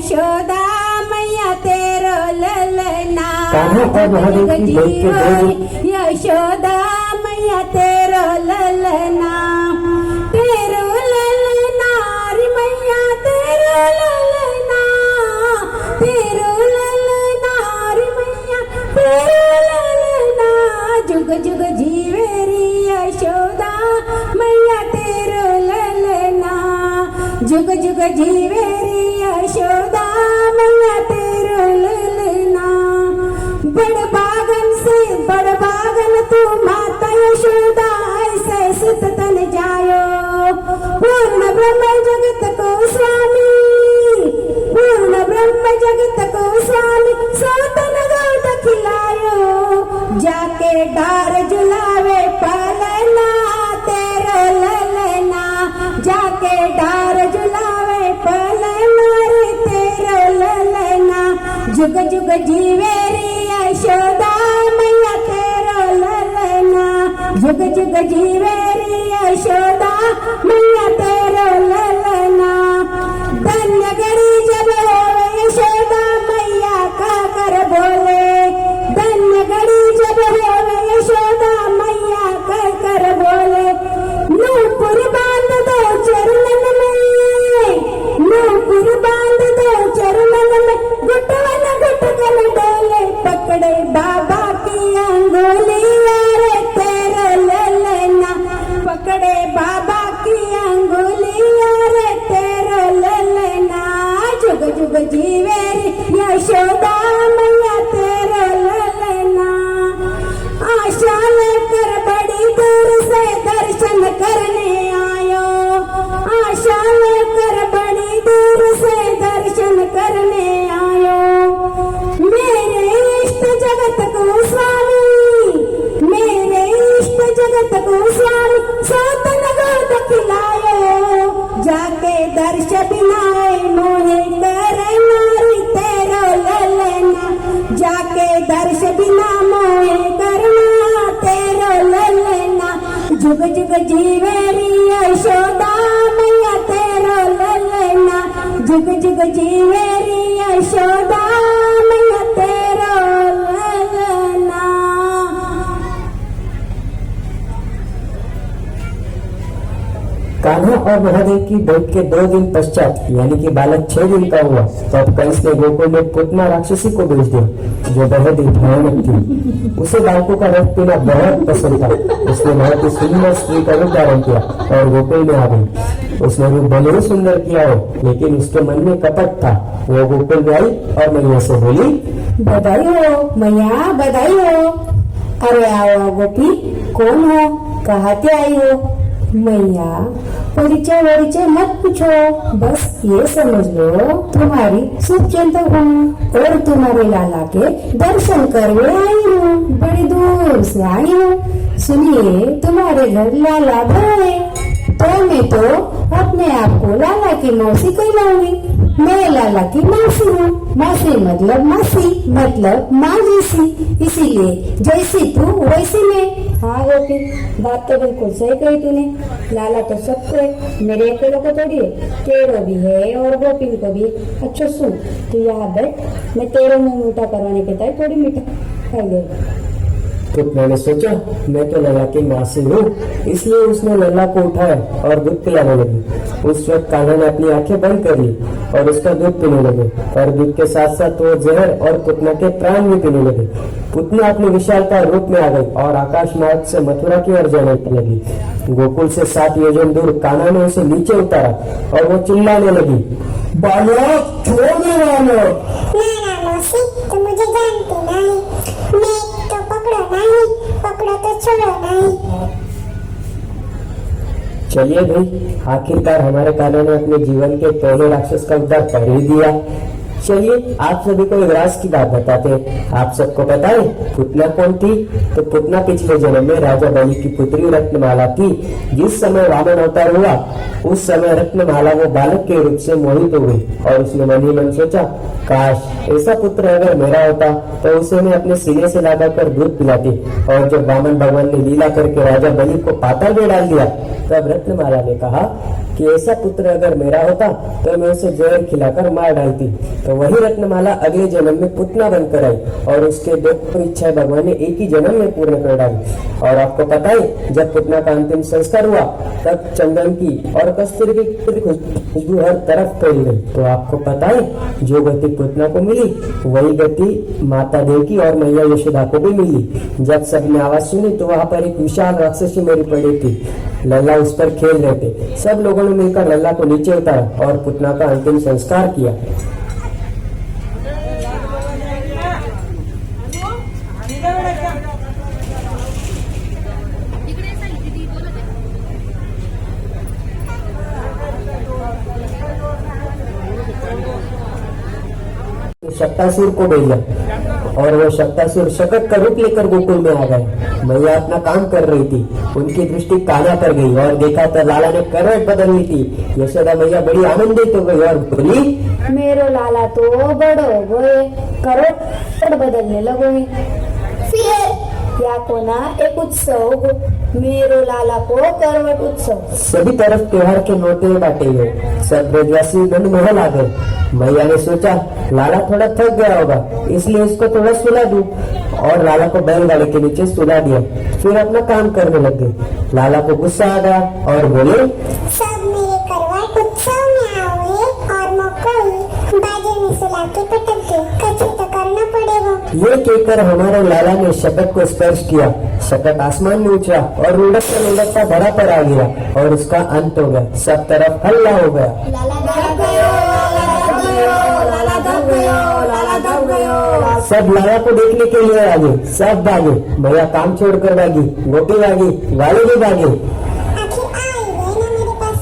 यशोदा मैया तेरो ललना कान्हा और महादेव की देख के दो यशोदा मैया तेरो ललना तेरो ललना रे मैया तेरो ललना तेरो ललना रे मैया तेरो ललना जुग जुग जीवे रे यशोदा मैया तेरो ललना जुग जुग जीवे रे यशोदा मैया तेरो ललना बड़ बागन तू माता यशोदा ऐसे सुत तन जायो पूर्ण ब्रह्म जगत को स्वामी पूर्ण ब्रह्म जगत को स्वामी सोतन गौत खिलायो जाके डार झुलावे पालना तेरो ललना जाके डार झुलावे पालना रे तेरो ललना जुग जुग जीवे रे यशोदा मैया तेरो ललना जुग जुग जीवे रे यशोदा मैया तेरो ललना धन्य घड़ी जब होवे यशोदा मैया का कर बोले धन्य घड़ी जब होवे यशोदा मैया का कर बोले नूपुर बांध दो चरणन में नूपुर बांध दो चरणन में गुटवन गुटकन डोले पकड़े बाबा की अंगुली रे तेरा ललना पकड़े बाबा की अंगुली रे तेरा ललना जुग जुग जीवे रे यशोदा मैया तेरा ललना आशा लेकर बड़ी दूर से दर्शन करने आयो आशा लेकर बड़ी दूर से दर्शन करने आयो मेरे इष्ट जगत को स्वामी मेरे इष्ट जगत को स्वामी सोतन गोद खिलायो जाके दर्श बिनाए मोहे कर नारी तेरो ललना जाके दर्श बिना मोहे करना तेरो ललना जुग जुग जीवे रे यशोदा मैया तेरो ललना जुग जुग जीवे रे यशोदा मैया तेरो ललना। कान्हा और महादेव की भेंट के 2 दिन पश्चात यानी कि बालक 6 दिन का हुआ तो अब कंस ने गोकुल में पुतना राक्षसी को भेज दिया जो बहुत ही भयानक थी। उसे बालकों का रक्त पीना बहुत पसंद था। उसने बहुत ही सुंदर स्त्री का रूप धारण किया और गोकुल में आ गई। उसने रूप भले ही सुंदर किया हो लेकिन उसके मन में कपट था। वो गोकुल में आई और मैया से बोली बधाई हो मैया बधाई हो। अरे आओ गोपी कौन हो कहाँ से आई हो। मैया परिचय वरिचय मत पूछो बस ये समझ लो तुम्हारी शुभ चिंतक हूँ और तुम्हारे लाला के दर्शन करने आई हूँ बड़ी दूर से आई हूँ। सुनिए तुम्हारे घर लाला है तो मैं तो अपने आप को लाला की मौसी कहलाऊंगी। मैं लाला की मासी हूँ। मासी मतलब माँ जैसी इसीलिए जैसी तू वैसी मैं। हाँ गोपी बात तो बिल्कुल सही कही तूने। लाला तो सबको है मेरे अकेले को थोड़ी है तेरो भी है और गोपी को भी। अच्छा सुन तू यहाँ बैठ मैं तेरे मुँह मीठा करवाने के टाइम थोड़ी मीठा खाई दे। तो मैंने सोचा मैं तो लला की मासी हूँ इसलिए उसने लला को उठाया और दूध पिलाने लगी। उस वक्त कान्हा ने अपनी आंखें बंद कर ली और उसका दूध पीने लगे और दूध के साथ साथ वो जहर और पुतना के प्राण भी पीने लगे। पुतना अपने विशालता रूप में आ गई और आकाश मार्ग से मथुरा की ओर जाने लगी। गोकुल से 7 योजन दूर कान्हा ने उसे नीचे उतारा और वो चिल्लाने लगी बालक छोड़ दे तो मुझे जानती नहीं मैं तो पकड़ो तो छोड़ो नहीं। चलिए भाई आखिरकार हमारे कान्हा ने अपने जीवन के पहले राक्षस का उद्धार कर ही दिया। चलिए आप सभी को एक राज की बात बताते हैं। आप सबको पता है पुतना कौन थी? तो पुतना पिछले जन्म में राजा बलि की पुत्री रत्नमाला थी। जिस समय वामन अवतार हुआ उस समय रत्नमाला वो बालक के रूप से मोहित हो गई और उसने मन ही मन सोचा काश ऐसा पुत्र अगर मेरा होता तो उसे मैं अपने सीने से लगाकर दूध पिलाती। और जब वामन भगवान ने लीला करके राजा बलि को पाताल में डाल दिया तब रत्नमाला ने कहा कि ऐसा पुत्र अगर मेरा होता तो मैं उसे जहर खिलाकर मार डालती। तो वही रत्नमाला अगले जन्म में पुतना बनकर आई और उसके दो इच्छाएं भगवान ने एक ही जन्म में पूर्ण कर डाली। और आपको पता है जब पुतना का अंतिम संस्कार हुआ तब चंदन की और कस्तूरी की खुशबू हर तरफ फैल गई। तो आपको पता है जो गति पुतना को मिली वही गति माता देवकी और मैया यशोदा को भी मिली। जब सबने आवाज सुनी तो वहां पर एक विशाल राक्षसी मरी पड़ी थी। लल्ला उस पर खेल रहे थे। सब लोगों ने मिलकर लल्ला को नीचे उतारा और पुतना का अंतिम संस्कार किया। शक्तासुर को भेजा और वो शक्तासुर शकट का रूप लेकर गोकुल में आ गए। मैया अपना काम कर रही थी, उनकी दृष्टि कान्हा पर गई और देखा तो लाला ने करवट बदल ली थी। यशोदा मैया बड़ी आनंदित हो गई और बोली, मेरो लाला तो बड़ो हो गए, करवट बदलने लगो है। फिर या कोना एक उत्सव हो, मेरो लाला को करवट उत्सव। सभी तरफ त्योहार के नोटे बांटे गए। सब ब्रजवासी मनमोहन आ गए। मैया ने सोचा लाला थोड़ा थक गया होगा इसलिए इसको थोड़ा सुला दूं और लाला को बैलगाड़ी के नीचे सुला दिया। फिर अपना काम करने लग गई। लाला को गुस्सा आ गया और बोले, सब मेरे करवट उत्सव में आओगे और मुझको ही बाजे में सुला के पटक दो, कुछ तो करना पड़ेगा। ये कहकर हमारे लाला ने शकट को स्पर्श किया। शकट आसमान में उछला और लुढ़कता धरा पर आ गया और उसका अंत हो गया। सब तरफ हल्ला हो गया। सब लाला को देखने के लिए आगे। सब भागे। मैया काम छोड़कर भागी, गोपी भागी, वाले भी भागे। आखिर आई गए ना मेरे पास।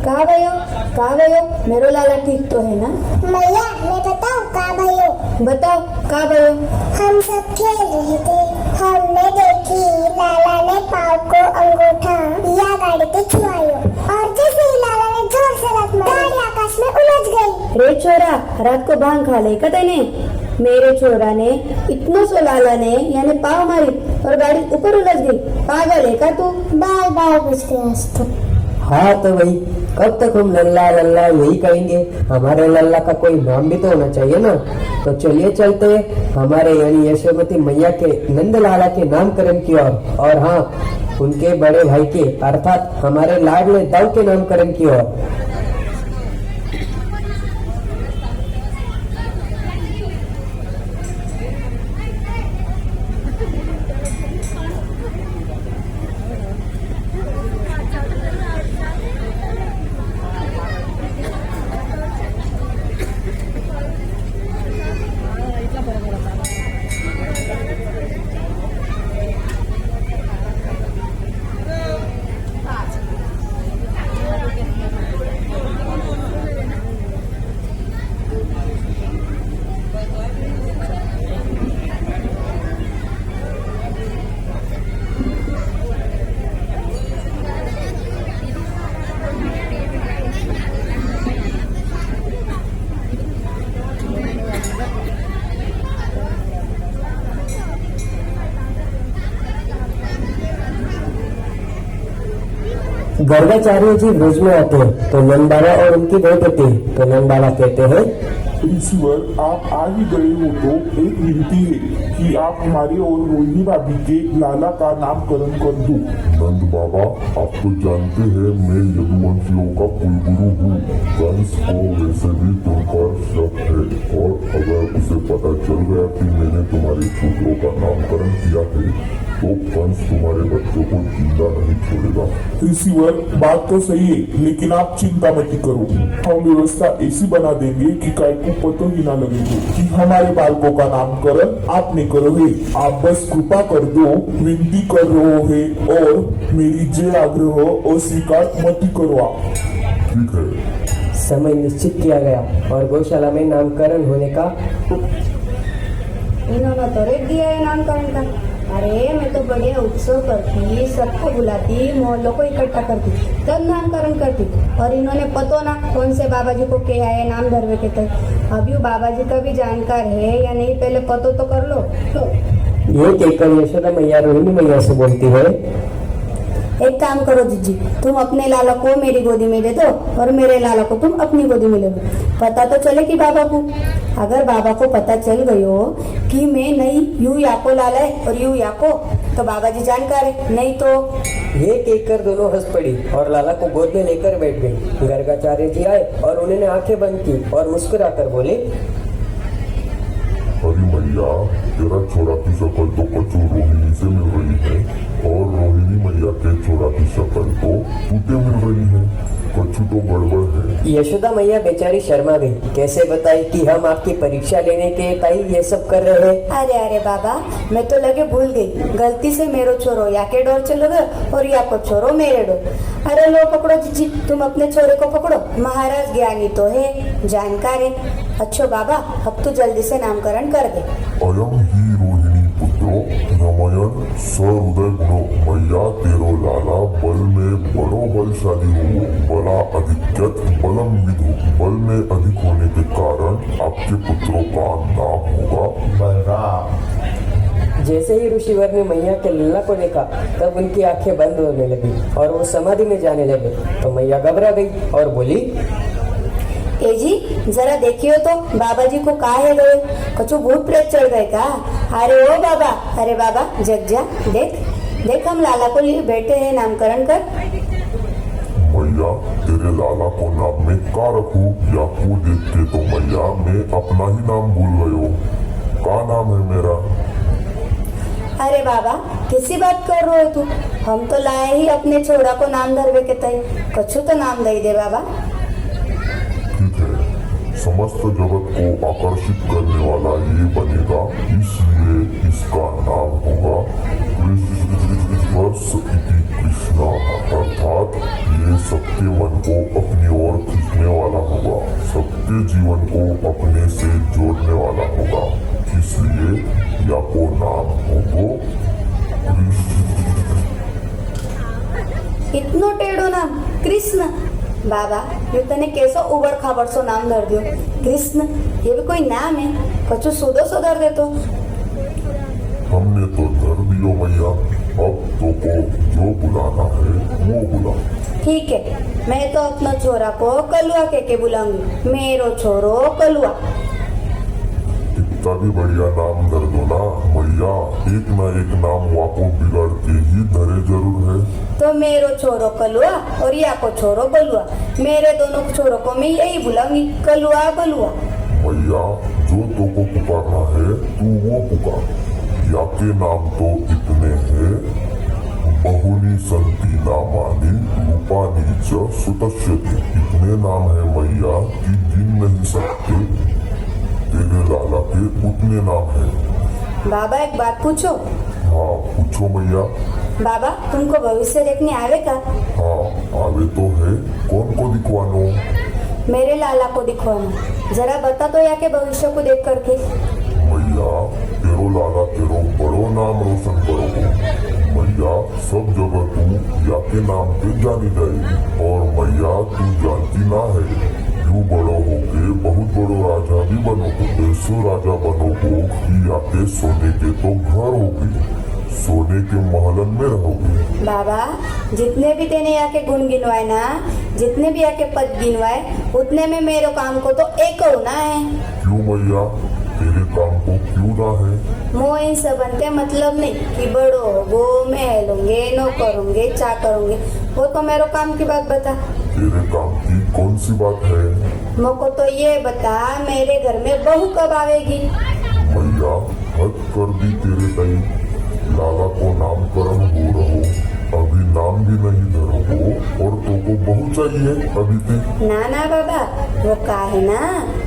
कहाँ गयो? मेरो लाला ठीक तो है ना? मैया मैं बताऊँ कहाँ भयो? बताओ कहाँ गयो? हम सब खेल रहे थे, हमने देखी लाला ने पाव को अंगूठा या गाड़ी पे छुआयो और जैसे ही लाला ने जोर से लत मारी गाड़ी आकाश में उलझ गई। रे छोरा, रात को भांग खा ले का तने? मेरे छोरा ने इतनो सो लाला ने यानी पाव मारी और गाड़ी ऊपर उलझ गई। पागल है का तू? बाल बाल पूछते हैं। हाँ तो वही, कब तक हम लल्ला लल्ला यही कहेंगे? हमारे लल्ला का कोई नाम भी तो होना चाहिए ना। तो चलिए चलते हमारे यानी यशोमती मैया के नंद लाला के नामकरण की ओर और हाँ उनके बड़े भाई के अर्थात हमारे लाडले दाऊ के नामकरण की ओर। गर्गाचार्य जी ब्रज में आते हैं तो नंद बाबा और उनकी भेंट होती है। तो नंद बाबा कहते हैं, ईश्वर आप आ ही गए हो तो एक विनती है कि आप हमारे और रोहिणी भाभी के लाला का नामकरण कर दो। नंद बाबा आप तो जानते हैं मैं यदुवंशियों का कुलगुरु हूँ। कंस को वैसे भी तुम पर शक है और अगर उसे पता चल गया कि मैंने तुम्हारे पुत्रों का नामकरण किया है तो कंस तुम्हारे बच्चों को जिंदा नहीं छोड़ेगा। ईश्वर बात तो सही है लेकिन आप चिंता मत करो, हम व्यवस्था ऐसी बना देंगे कि काय को पता ही ना लगेगा कि हमारे बालकों का नामकरण आपने करो है। आप बस कृपा कर दो, विनती कर रहे है और मेरी जे आग्रह अस्वीकार मत करो आप। ठीक है। समय निश्चित किया गया और गौशाला में नामकरण होने का इन्होंने तो रेट दिया है नामकरण का। अरे मैं तो बढ़िया उत्सव करती, सबको बुलाती, मोहल्लों को इकट्ठा करती, तब नामकरण करती। और इन्होंने पतो ना कौन से बाबा जी को क्या है नाम धरवे के तक। अभी बाबा जी का भी जानकार है या नहीं पहले पतो तो कर लो। तो ये कहकर यशोदा मैया रोहिणी मैया से बोलती है, एक काम करो जीजी, तुम अपने लाला को मेरी गोदी में दे दो और मेरे लाला को तुम अपनी गोदी में ले लो। पता तो चले कि बाबा को, अगर बाबा को पता चल गयो कि मैं नहीं यू याको लाला है और यू याको, तो बाबा जी जानकार है, नहीं तो। ये कहकर दोनों हंस पड़ी और लाला को गोद में लेकर बैठ गई। गर्गाचार्य जी आए और उन्होंने आंखें बंद की और मुस्कुराकर बोले, अरे मैया, तेरा छोरा की शक्ल तो कचू रोहिणी से मिल रही है और रोहिणी मैया के छोरा की शक्ल तो तूते मिल रही है। कचू तो गड़बड़ है। यशोदा मैया बेचारी शर्मा गई। कैसे बताई कि हम आपकी परीक्षा लेने के ताई ये सब कर रहे हैं। अरे अरे बाबा, मैं तो लगे भूल गई, गलती से मेरो छोरो या के डोर चलो गए और या को छोरो मेरे डोर। अरे लो पकड़ो जीजी, तुम अपने छोरे को पकड़ो, महाराज ज्ञानी तो है, जानकार है। अच्छो बाबा, अब तो जल्दी से नामकरण कर दे। अयम ही रोहिणी पुत्रो रमयन सहृदय गुणो मैया तेरो लाला बल में बड़ो बलशाली हो, बला अधिक्यत बलम विधु, बल में अधिक होने के कारण आपके पुत्रों का नाम होगा बलराम। जैसे ही ऋषिवर ने मैया के लल्ला को देखा तब उनकी आंखें बंद होने लगी और वो समाधि में जाने लगे। तो मैया घबरा गई और बोली, ए जी जरा देखियो तो बाबा जी को काहे गए, कछु भूत प्रेत चढ़ गए का। अरे ओ बाबा, अरे बाबा जग जा, देख देख हम लाला को लिए बैठे हैं, नामकरण कर। मैया तेरे लाला को नाम में का रखूं, या को देख के तो मैया मैं अपना ही नाम भूल गयो। का नाम है मेरा? अरे बाबा किसी बात कर रहे हो तू, हम तो लाए ही अपने छोरा को नाम धरवे के तय, कछु तो नाम दे दे बाबा। ठीक है, समस्त जगत को आकर्षित करने वाला ये बनेगा, इसलिए इसका नाम होगा कृष्ण इति कृष्णा, अर्थात ये सबके मन को अपनी ओर खींचने वाला होगा, सबके जीवन को अपने से जोड़ने वाला होगा, इसलिए या को नाम होगो इतनो टेढ़ो नाम कृष्ण। बाबा ये तने कैसो उबड़ खाबड़ सो नाम धर दियो कृष्ण, ये भी कोई नाम है, कछु सुधो सो धर दे तो। हमने तो धर दियो मैया, अब तो को जो बुलाना है वो बुला। ठीक है, मैं तो अपना छोरा को कलुआ के बुलाऊंगी, मेरो छोरो कलुआ। इतना भी बढ़िया नाम धर दो ना मैया, एक ना एक नाम वाको बिगाड़ के ही धरे जरूर है। तो मेरो छोरो कलुआ और या को छोरो बलुआ, मेरे दोनों छोरों को मैं यही बुलाऊंगी, कलुआ बलुआ। मैया जो तो को पुकारना है तू वो पुकार, या के नाम तो इतने हैं, बहुनी संति नामानि रूपानि च सुतस्यति, इतने नाम है मैया कि गिन नहीं सकते, तेरे लाला के उतने नाम है। बाबा एक बात पूछो। हाँ पूछो मैया। बाबा तुमको भविष्य देखने आवे का? हाँ आवे तो है, कौन को दिखवानो? मेरे लाला को दिखवाना, जरा बता तो या के भविष्य को देख करके। मैया तेरो लाला तेरो बड़ो नाम रोशन करोगे मैया, सब जगह तू या के नाम पे जानी जाएगी, और मैया तू जानती ना है यू बड़ो होके बहुत बड़ो राजा भी बनोगे, ऐसो राजा बनोगे कि या के सोने के तो घर होगी, सोने के महलन में रहोगे। बाबा जितने भी तेने यहाँ के गुण गिनवाए ना, जितने भी यहाँ के पद गिनवाए, उतने में मेरे काम को तो एक होना है। क्यों मैया, तेरे काम को क्यों ना है? मोह इन सबन के मतलब नहीं कि बड़ो वो मैं लूंगे नो करूंगे चा करूंगे, वो तो मेरे काम की बात बता। तेरे काम की कौन सी बात है? मोको तो ये बता मेरे घर में बहू कब आवेगी? मैया हद कर दी तेरे कई, लाला को नामकरण हो रहो, अभी नाम भी नहीं धरो और तो को बहू चाहिए अभी तक। ना ना बाबा, वो का है ना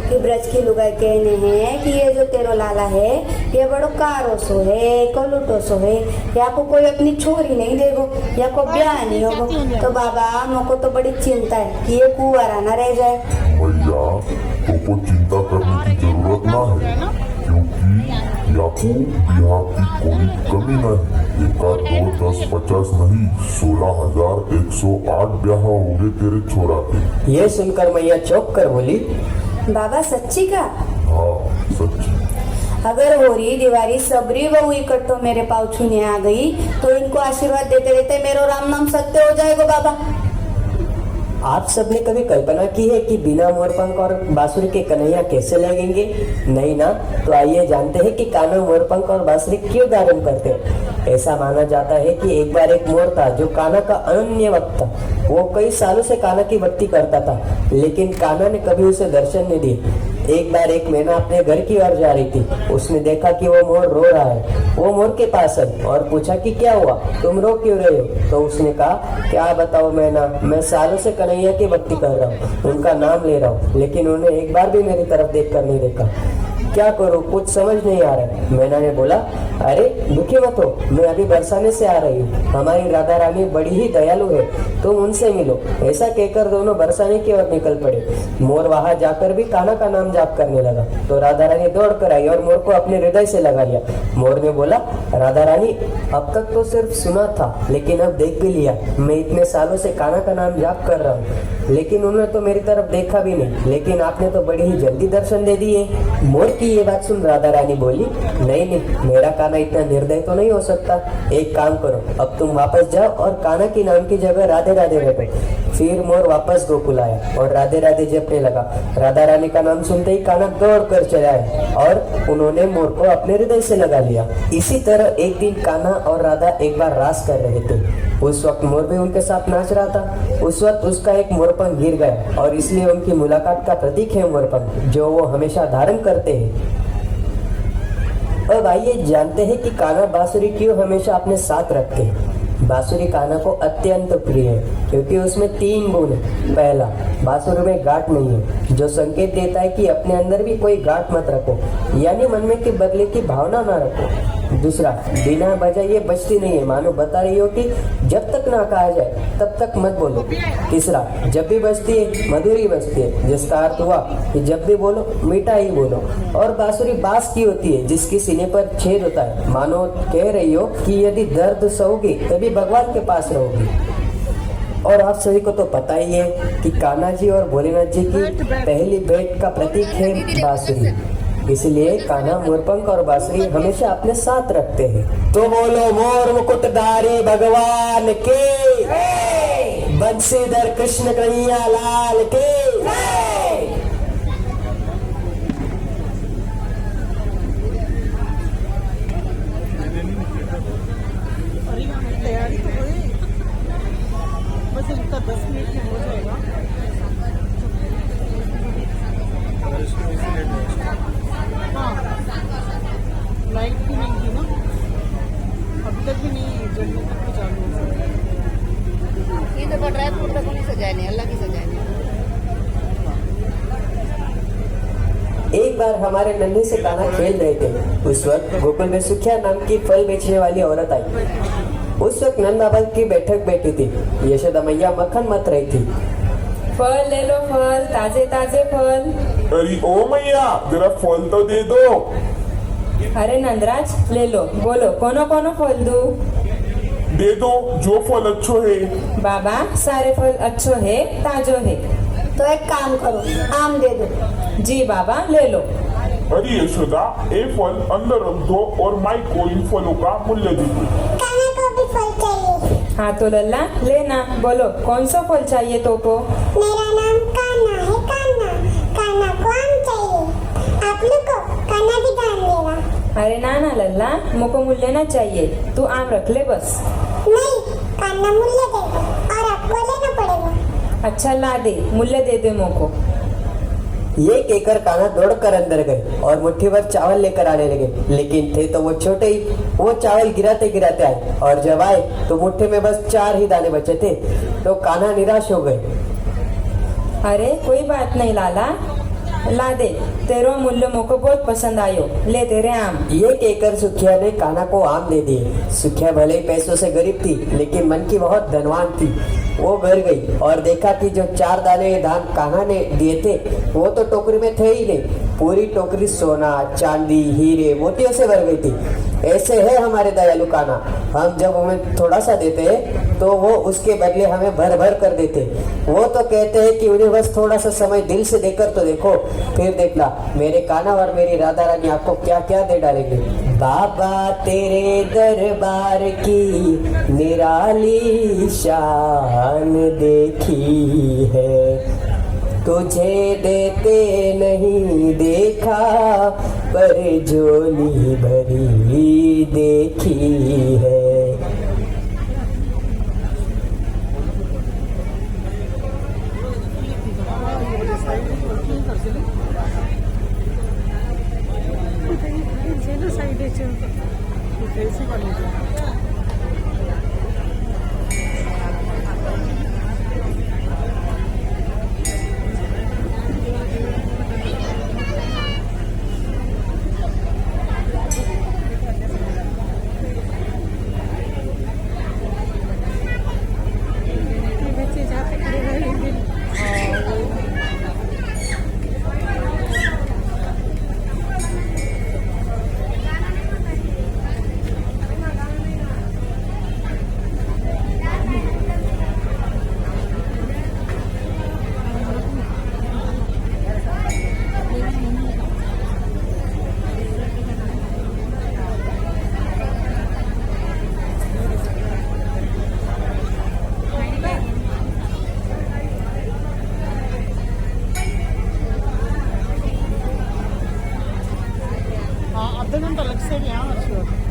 कि ब्रज की लुगाई कहने हैं कि ये जो तेरो लाला है ये बड़ो कारो सो है, कलुटो सो है, या को कोई अपनी छोरी नहीं देगो, या को ब्याह नहीं होगो। तो बाबा मोको तो बड़ी चिंता है कि ये कुंवारा ना रह जाए। भैया तो को चिंता करने की जरूरत ना है, क्योंकि याकू बिहार की कोई कमी नहीं, एका 2 10 50 नहीं 16,108 ब्याह होंगे तेरे छोरा के। ये सुनकर मैया चौंक कर बोली, बाबा सच्ची का? हाँ सच्ची। अगर होरी दिवारी सबरी बहू इकट्ठो मेरे पाँव छूने आ गई तो इनको आशीर्वाद देते देते मेरो राम नाम सत्य हो जाएगा बाबा। आप सबने कभी कल्पना की है कि बिना मोरपंख और बांसुरी के कन्हैया कैसे लगेंगे? नहीं ना? तो आइए जानते हैं कि कान्हा मोरपंख और बांसुरी क्यों धारण करते हैं। ऐसा माना जाता है कि एक बार एक मोर था जो कान्हा का अनन्य भक्त था। वो कई सालों से कान्हा की भक्ति करता था, लेकिन कान्हा ने कभी उसे दर्शन नहीं दिए। एक बार एक मैना अपने घर की ओर जा रही थी। उसने देखा कि वो मोर रो रहा है। वो मोर के पास आई और पूछा कि क्या हुआ, तुम रो क्यों रहे हो? तो उसने कहा, क्या बताओ मैना, मैं सालों से कन्हैया की भक्ति कर रहा हूँ, उनका नाम ले रहा हूँ, लेकिन उन्हें एक बार भी मेरी तरफ देखकर नहीं देखा। क्या करूं, कुछ समझ नहीं आ रहा है। मैना ने बोला, अरे दुखी मत हो, मैं अभी बरसाने से आ रही हूँ। हमारी राधा रानी बड़ी ही दयालु है, तुम उनसे मिलो। ऐसा कहकर दोनों बरसाने की ओर निकल पड़े। मोर वहां जाकर भी कान्हा का नाम जाप करने लगा तो राधा रानी दौड़ कर आई और मोर को अपने हृदय से लगा लिया। मोर ने बोला, राधा रानी, अब तक तो सिर्फ सुना था, लेकिन अब देख भी लिया। मैं इतने सालों से कान्हा का नाम जाप कर रहा हूँ, लेकिन उन्होंने तो मेरी तरफ देखा भी नहीं, लेकिन आपने तो बड़ी ही जल्दी दर्शन दे दिए। मोर की ये बात सुन राधा रानी बोली, नहीं नहीं, मेरा कान्हा इतना निर्दय तो नहीं हो सकता। एक काम करो, अब तुम वापस जाओ और कान्हा की नाम की जगह राधे राधे रटो। फिर मोर वापस गोकुल आया और राधे राधे जपने लगा। राधा रानी का नाम सुनते ही कान्हा दौड़ कर चला आया और उन्होंने मोर को अपने हृदय से लगा लिया। इसी तरह एक दिन कान्हा और राधा एक बार रास कर रहे थे। उस वक्त मोर भी उनके साथ नाच रहा था। उस वक्त उसका एक मोरपंख गिर गया और इसलिए उनकी मुलाकात का प्रतीक है मोरपंख, जो वो हमेशा धारण करते हैं। अब आइए जानते हैं कि कान्हा बांसुरी क्यों हमेशा अपने साथ रखते हैं। बांसुरी कान्हा को अत्यंत प्रिय है क्योंकि उसमें 3 गुण है। पहला, बांसुरी में गांठ नहीं है, जो संकेत देता है कि अपने अंदर भी कोई गांठ मत रखो, यानी मन में के बदले की भावना ना रखो। दूसरा, बिना वजह ये बजती नहीं है, मानो बता रही हो कि जब तक ना कहा जाए तब तक मत बोलो। तीसरा, जब भी बजती है मधुरी बजती है, जिसका अर्थ हुआ कि जब भी बोलो मीठा ही बोलो। और बांसुरी बांस की होती है जिसकी सीने पर छेद होता है, मानो कह रही हो कि यदि दर्द सहोगी तभी भगवान के पास रहोगी। और आप सभी को तो पता ही है कि कान्हा जी और भोलेनाथ जी की पहली भेंट का प्रतीक है बांसुरी, इसलिए कान्हा मोरपंख और बांसुरी हमेशा अपने साथ रखते हैं। तो बोलो मोर मुकुटधारी भगवान के, बंसीधर कृष्ण कन्हैया लाल के। तैयारी तो हुई, बस इतना 10 मिनट में हो जाएगा। हाँ, लाइट भी नहीं थी ना, अभी तक भी नहीं, जल्दी तक भी चालू हो सकता। ये तो ड्राई फ्रूट तक नहीं सजाए नहीं, अल्लाह की सजाए नहीं। एक बार हमारे नन्हे से कान्हा खेल रहे थे। उस वक्त गोकुल में सुखिया नाम की फल बेचने वाली औरत आई। उस वक्त नंदा बाबा की बैठक बैठी थी। यशोदा मैया मक्खन मत रही थी। फल ले लो, फल, ताजे ताजे फल। अरे ओ मैया, जरा फल तो दे दो। अरे नंदराज, ले लो, बोलो कोनो कोनो फल दूं? दे दो जो फल अच्छो है। बाबा, सारे फल अच्छो है, ताजो है। तो एक काम करो, आम दे दो। जी बाबा, ले लो। अरे यशोदा, ये फल अंदर रख दो और माई को इन फलों का मूल्य दीजिए। कान्हा को भी फल चाहिए। हाँ तो लल्ला, लेना, बोलो कौन सा फल चाहिए तोको? मेरा नाम कान्हा है, कान्हा। कान्हा को आम चाहिए। आप लोग को कान्हा भी दान देगा। अरे ना ना लल्ला, मुझको मूल्य ना चाहिए, तू आम रख ले बस। नहीं, कान्हा मूल्य देगा और आपको लेना पड़ेगा। अच्छा ला दे, मूल्य दे दे मोको। ये कहकर कान्हा दौड़कर अंदर गए और मुट्ठी भर चावल लेकर आने लगे, लेकिन थे तो वो छोटे ही। वो चावल गिराते गिराते आए और जब आए तो मुट्ठी में बस 4 ही दाने बचे थे। तो कान्हा निराश हो गए। अरे कोई बात नहीं लाला, ला दे, तेरो मूल्य मोको बहुत पसंद आयो, ले तेरे आम। ये कहकर सुखिया ने कान्हा को आम दे दिए। सुखिया भले ही पैसों से गरीब थी, लेकिन मन की बहुत धनवान थी। वो घर गई और देखा कि जो 4 दाने धान कान्हा ने दिए थे वो तो टोकरी में थे ही नहीं। पूरी टोकरी सोना, चांदी, हीरे, मोतियों से भर गई थी। ऐसे है हमारे दयालु कान्हा, हम जब उन्हें थोड़ा सा देते हैं तो वो उसके बदले हमें भर भर कर देते। वो तो कहते हैं कि उन्हें बस थोड़ा सा समय दिल से देकर तो देखो, फिर देखना मेरे कान्हा और मेरी राधा रानी आपको क्या क्या दे डालेंगे। बाबा तेरे दरबार की निराली शान देखी है, तुझे देते नहीं देखा पर झोली भरी देखी है। आधा घंटा अलग से भी यहाँ अच्छी होती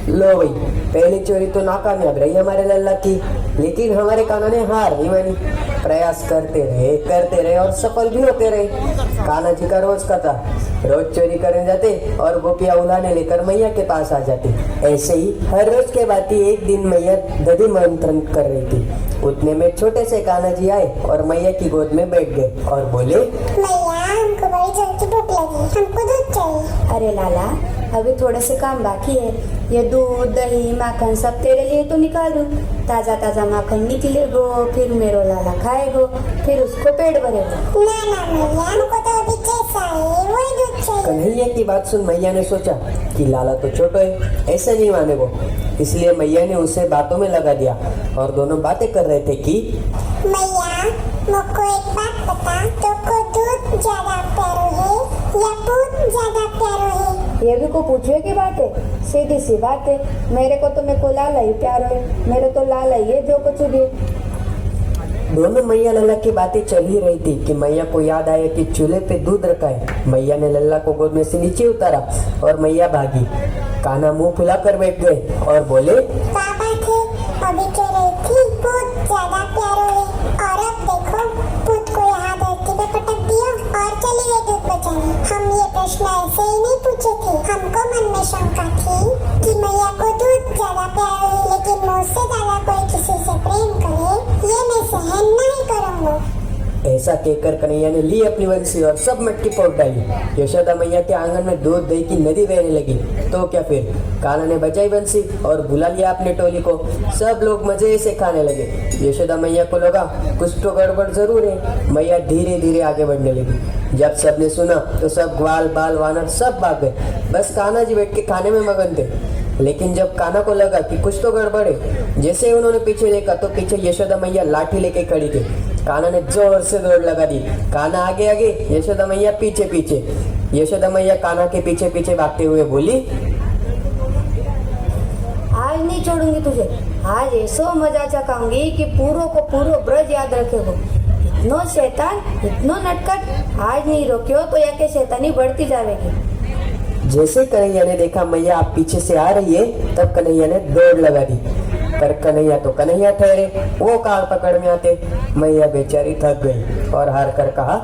लो भाई, पहली चोरी तो नाकामयाब रही हमारे लल्ला की, लेकिन हमारे कान्हा ने हार नहीं मानी। प्रयास करते रहे और सफल भी होते रहे। कान्हा जी का रोज का था, रोज चोरी करने जाते और गोपियां उलाने लेकर मैया के पास आ जाती। ऐसे ही हर रोज के बाद एक दिन मैया दधी मंथन कर रही थी। उतने में छोटे से कान्हा जी आए और मैया की गोद में बैठ गए और बोले, मैया हमको बड़ी जोर की भूख लगी, हमको दूध चाहिए। अरे लाला, अभी थोड़े से काम बाकी है। ये दूध दही माखन सब तेरे लिए तो निकाल दूं। ताजा ताजा माखन निकलेगो, फिर मेरो लाला खाएगो, फिर उसको पेट भरेगा। ना ना मैया, हमको तो अभी जैसा है वही दूध चाहिए। कन्हैया की बात सुन मैया ने सोचा कि लाला तो छोटो है, ऐसे नहीं माने वो। इसलिए मैया ने उसे बातों में लगा दिया और दोनों बातें कर रहे थे कि मैया मुझको एक बात बता, तुमको दूध ज्यादा प्यारो है या दूध ज्यादा प्यारो है? ये भी को पूछने की बात है, सीधी सी बात है। मेरे को लाला ही प्यार है, मेरे तो लाला ही है जो कुछ भी। दोनों मैया लल्ला की बातें चल ही रही थी कि मैया को याद आया कि चूल्हे पे दूध रखा है। मैया ने लल्ला को गोद में से नीचे उतारा और मैया भागी। कान्हा मुंह फुलाकर बैठ गए और बोले, बाबा थे अभी कह रही थी दूध ज्यादा प्यारो है, और अब देखो दूध को यहाँ धरती पे पटक दिया और चली गई दूध बचाने। हम ये प्रश्न ऐसे ही नहीं पूछे थे, हमको मन में शंका थी कि मैया को दूध ज्यादा प्यारो है, लेकिन मुझसे ज्यादा कोई किसी से प्रेम करे ये मैं सहन नहीं करूँगा। ऐसा कहकर कन्हैया ने ली अपनी बंसी और सब मटकी पोड़ डाली। यशोदा मैया के आंगन में दूध दही की नदी बहने लगी। तो क्या फिर कान्हा ने बजाई बंसी और बुला लिया अपने टोली को। सब लोग मजे से खाने लगे। यशोदा मैया को लगा कुछ तो गड़बड़ जरूर है। मैया धीरे धीरे आगे बढ़ने लगी। जब सबने सुना तो सब ग्वाल बाल वानर सब भाग गए। बस कान्हा जी बैठ के खाने में मगन थे। लेकिन जब कान्हा को लगा कि कुछ तो गड़बड़ है, जैसे ही उन्होंने पीछे देखा तो पीछे यशोदा मैया लाठी लेके खड़ी थी। कान्हा ने जोर से दौड़ लगा दी। कान्हा आगे आगे, यशोदा मैया पीछे पीछे। यशोदा मैया कान्हा के पीछे पीछे भागते हुए बोली, आज नहीं छोड़ूंगी तुझे, आज ऐसो मजा चखाऊंगी कि पूरो को पूरो ब्रज याद रखेगो। इतनो शैतान, इतनो नटखट, आज नहीं रोक्यो तो या के शैतानी बढ़ती जाएगी। जैसे कन्हैया ने देखा मैया आप पीछे से आ रही है, तब कन्हैया ने दौड़ लगा दी। पर कन्हैया तो कन्हैया ठहरे, वो काल पकड़ में आते। मैया बेचारी थक गई और हार कर कहा,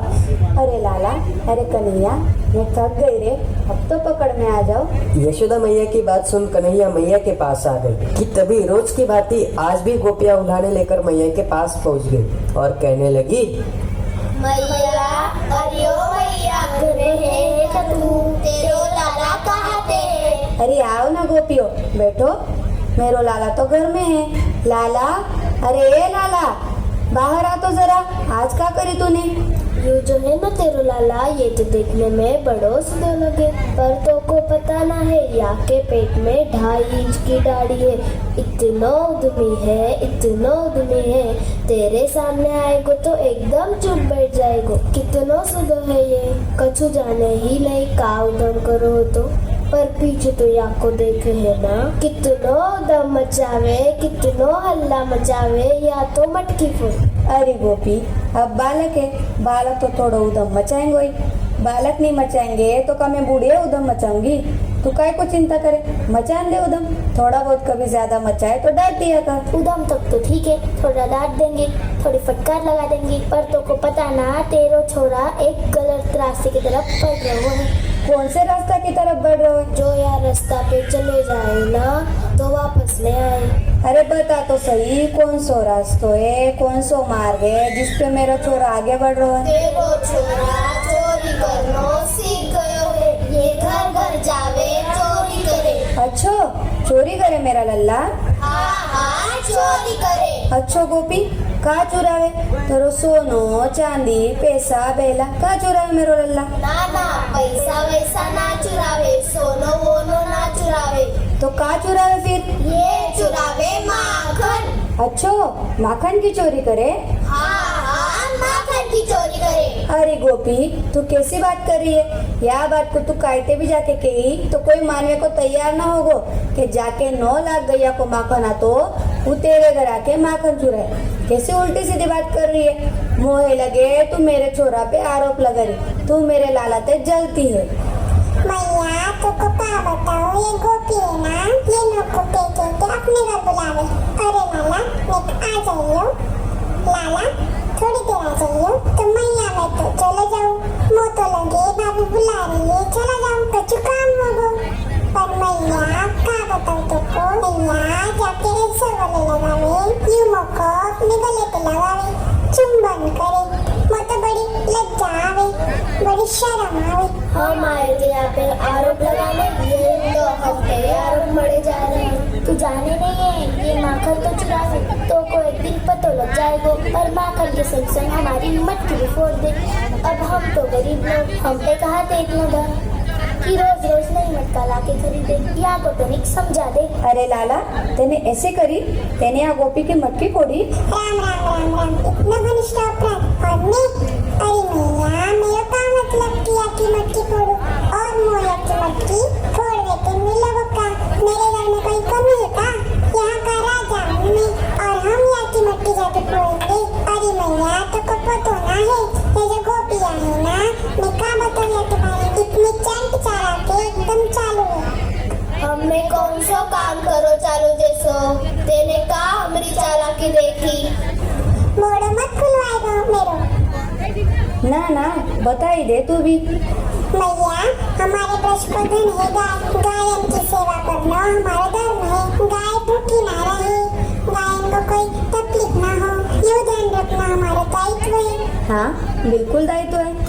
अरे लाला, अरे कन्हैया, मैं थक गई रे, अब तो पकड़ में आ जाओ। यशोदा मैया की बात सुन कन्हैया मैया के पास आ गई कि तभी रोज की भांति आज भी गोपियां उठाने लेकर मैया के पास पहुंच गई और कहने लगी, मैया अरे ओ मैया घरे है तू, तेरो लाला कहाँ थे? अरे आओ ना गोपियों, बैठो। मेरो लाला तो घर में है। लाला, अरे ए लाला, बाहर आ तो जरा, आज क्या करी तूने? ये जो है ना तेरो लाला, ये तो देखने में बड़ो सुंदर लगे, पर तो को पता ना है या के पेट में 2.5 इंच की दाढ़ी है। इतना उद्यमी है, तेरे सामने आएगो तो एकदम चुप बैठ जाएगो। कितना सुंदर है ये, कछु जाने ही नहीं का उदम करो हो तो, पर पीछे तो या को देखे है ना, कितनो दम मचावे, कितनो हल्ला मचावे, या तो मटकी फोड़। अरे गोपी, अब बालक है, बालक तो थोड़ा उदम मचाएंगे ही। बालक नहीं मचाएंगे तो क्या मैं बूढ़ी उदम मचाऊंगी? तू काय को चिंता करे, मचान दे उदम। थोड़ा बहुत कभी ज्यादा मचाए तो डांट दिया कर। उदम तक तो ठीक है, थोड़ा डांट देंगे, थोड़ी फटकार लगा देंगे, पर तो को पता ना तेरो छोरा एक गलत रास्ते की तरफ बढ़ रहा है। कौन से रास्ता की तरफ बढ़ रहे हो? जो यार रास्ता पे चले जाए ना तो वापस ले आए। अरे बता तो सही, कौन सो रास्तो है, कौन सो मार्ग है जिस पे मेरा छोरा आगे बढ़ रहा है? तेरो छोरा चोरी करनो सीख गयो है, ये घर घर जावे चोरी करे। अच्छो, चोरी करे मेरा लल्ला? हाँ चोरी करे। अच्छो गोपी, का चुरावे? तेरो सोनो चांदी पैसा बेला का चुरावे मेरो लल्ला? ना पैसा वैसा ना चुरावे, सोनो वोनो ना चुरावे, तो का चुरावे फिर? ये चुरावे माखन। अच्छो, माखन की चोरी करे? हाँ माखन की चोरी करे। अरे गोपी, तू कैसी बात कर रही है? यह बात को तू कायते भी जाके कही तो कोई मानने को तैयार ना होगो कि जाके 9 लाख गैया को माखन आ तो वो तेरे घर आके माखन चुराए। कैसी उल्टी सीधी बात कर रही है? मोहे लगे तू मेरे छोरा पे आरोप लगा रही, तू मेरे लाला ते जलती है। मैया तुमको क्या बताओ, ये गोपी है ना, ये नको पे के अपने घर बुलावे। अरे लाला मैं आ जाइयो, लाला थोड़ी देर आ जाइयो, तो मैया मैं तो चले जाऊँ, मो तो लगे भाभी बुला रही है, चला जाऊँ कछु काम होगो। पर मैया क्या बताऊँ तुमको, मैया जाके ऐसे गले लगावे, यूं मोको अपने गले पे लगावे, चुंबन करे, मो तो बड़ी लज्जा आवे, बड़ी शर्म आवे। हमारे तो यहाँ पे आरोप लगाने ये तो हफ्ते आरोप मरे जा रहे हैं। तू जाने नहीं है, ये माखन तो चुरावे तो को एक दिन पता लग जाएगा, पर माखन के संग संग हमारी मटकी भी फोड़ दे। अब हम तो गरीब लोग, हम पे कहाँ थे इतना घर कि रोज रोज नहीं मटका ला के खरीदे, या को तो निक समझा दे। अरे लाला, तेने ऐसे करी, तेने यहाँ गोपी की मटकी फोड़ी? राम राम राम राम, इतना घनिष्ठ अपराध और मैं, अरे मैया मेरा का मतलब किया कि मटकी फोड़ू, और मोया की मटकी फोड़ देते मिला का, मेरे घर में कोई कमी है का? यहाँ का राजा हूँ मैं, और हम यहाँ की मटकी जाके फोड़ेंगे। अरे मैया तो को पता ना है, ये जो गोपियाँ है ना, मैं क्या बताऊँ तुम्हारी इतनी चंट चारा के एकदम चालू है। हमने कौन सा काम करो चालू जैसो, तेने का हमारी चालाकी देखी। मोड़ो मत खुलवाएगा मेरो। ना बताई दे तू भी। मैया हमारे ब्रज को धन है गायन की सेवा करना हमारा धर्म है, गाय भूखी ना रहे, गायन को कोई तकलीफ ना हो, ये ध्यान रखना हमारा दायित्व है। हाँ बिल्कुल दायित्व है।